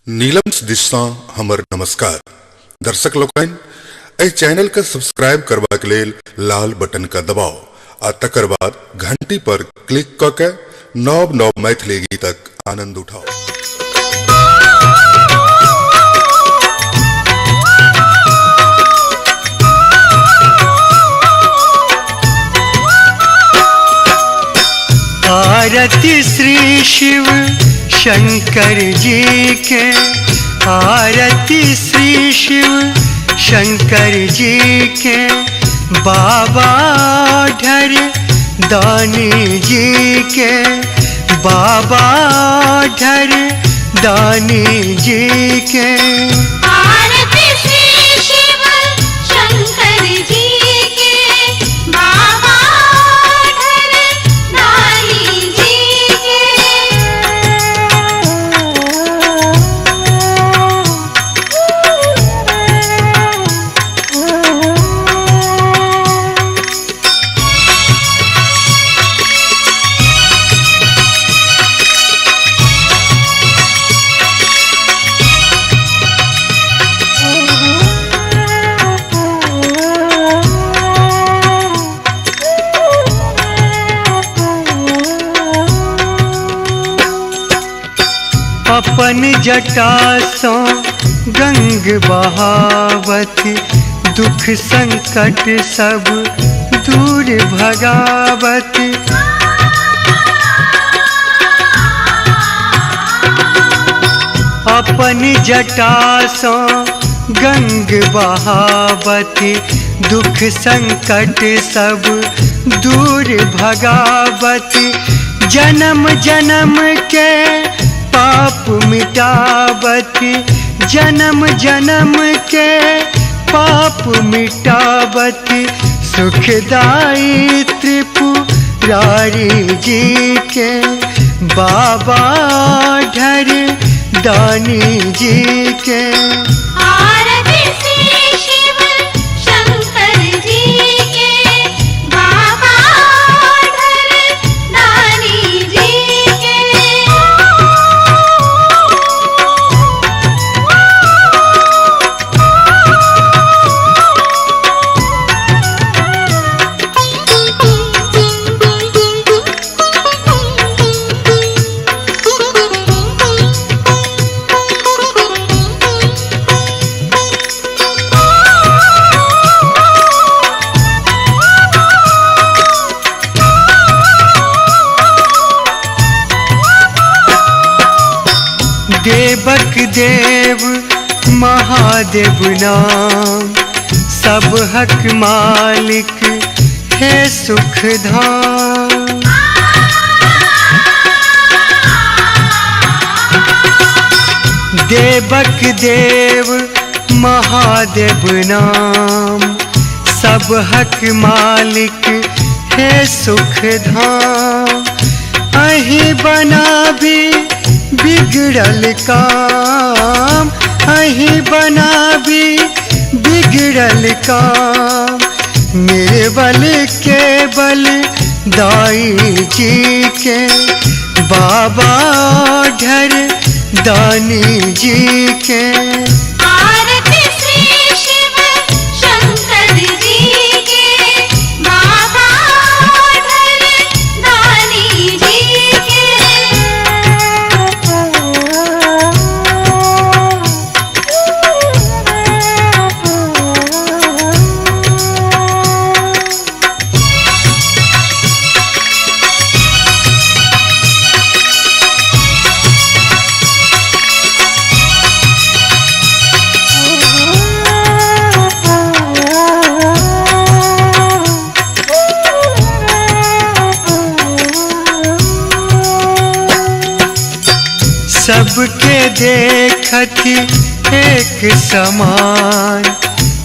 नीलम दिशा हमर नमस्कार। दर्शक लोकन ए चैनल का सब्सक्राइब करबा के लेल लाल बटन का दबाओ आ तकर बाद घंटी पर क्लिक क के नव नव मैथिली गीतक आनंद उठाओ। आरती श्री शिव शंकर जी के, आरती श्री शिव शंकर जी के, बाबा ढर दानी जी के, बाबा ढर दानी जी के। आरती श्री शिव शंकर जी के, बाबा ढर दानी जी के। अपन जटा सो गंग बहावत, दुख संकट सब दूर भगावत। अपन जटा सो गंग बहावत, दुख संकट सब दूर भगावत। जन्म जन्म के पाप मिटावत, जन्म जन्म के पाप मिटावत। सुखदाई त्रिपुरारी जी के, बाबा ढर दानी जी के। आरती श्री शिव शंकर जी के, बाबा ढर दानी जी के। देवक देव महादेव नाम, सब हक मालिक है सुख धाम। देवक देव महादेव नाम, सब हक मालिक है सुख धाम। अहीं बना भी बिगड़ल काम, अहीं बना भी बिगड़ल काम। निर्बल केवल दाई जी के, बाबा ढर दानी जी के। आरती श्री शिव शंकर जी के, बाबा ढर दानी जी के। सबके देखती एक समान,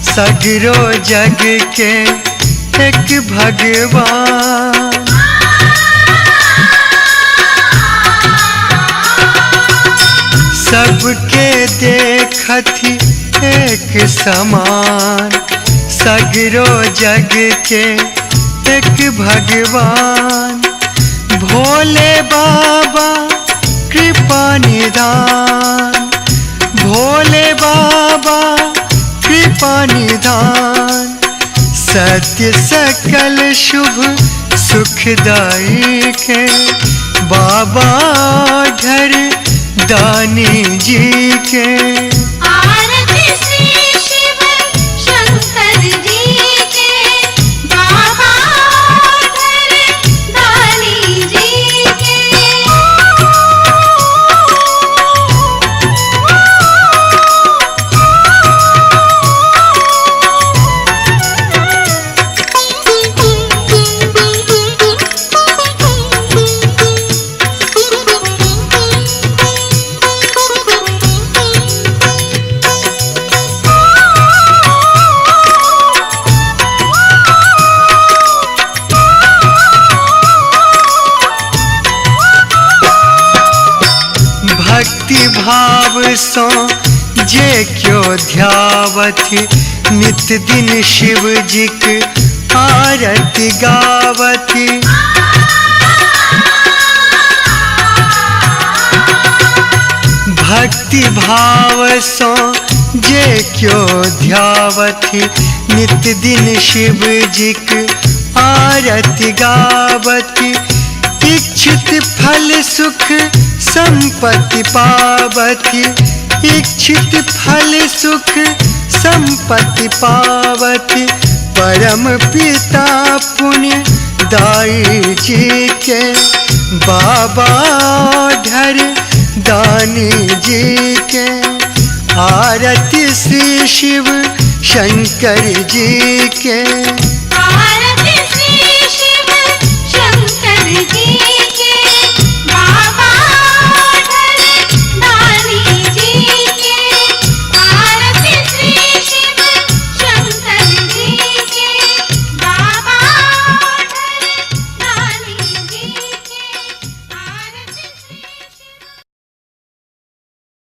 सगरो जग के एक भगवान। सबके देखती एक समान, सगरो जग के एक भगवान। भोले बाबा कृपा निधान, भोले बाबा कृपा निधान, सत्य सकल शुभ सुखदाई के बाबा घर दानी जी के। आरती श्री शिव शंकर जी के, बाबा घर दानी जी के। भक्ति भाव सो जे क्यों ध्यावति, नित दिन शिव जी के आरती गावती। भक्ति भाव सो जे क्यों ध्यावति, नित दिन शिव जी के आरती गावती। इच्छित फल सुख संपत्ति पावती, इच्छित फल सुख संपत्ति पावती। परम पिता पुण्य दाई जी के बाबा धर दानी जी के। आरती श्री शिव शंकर जी के।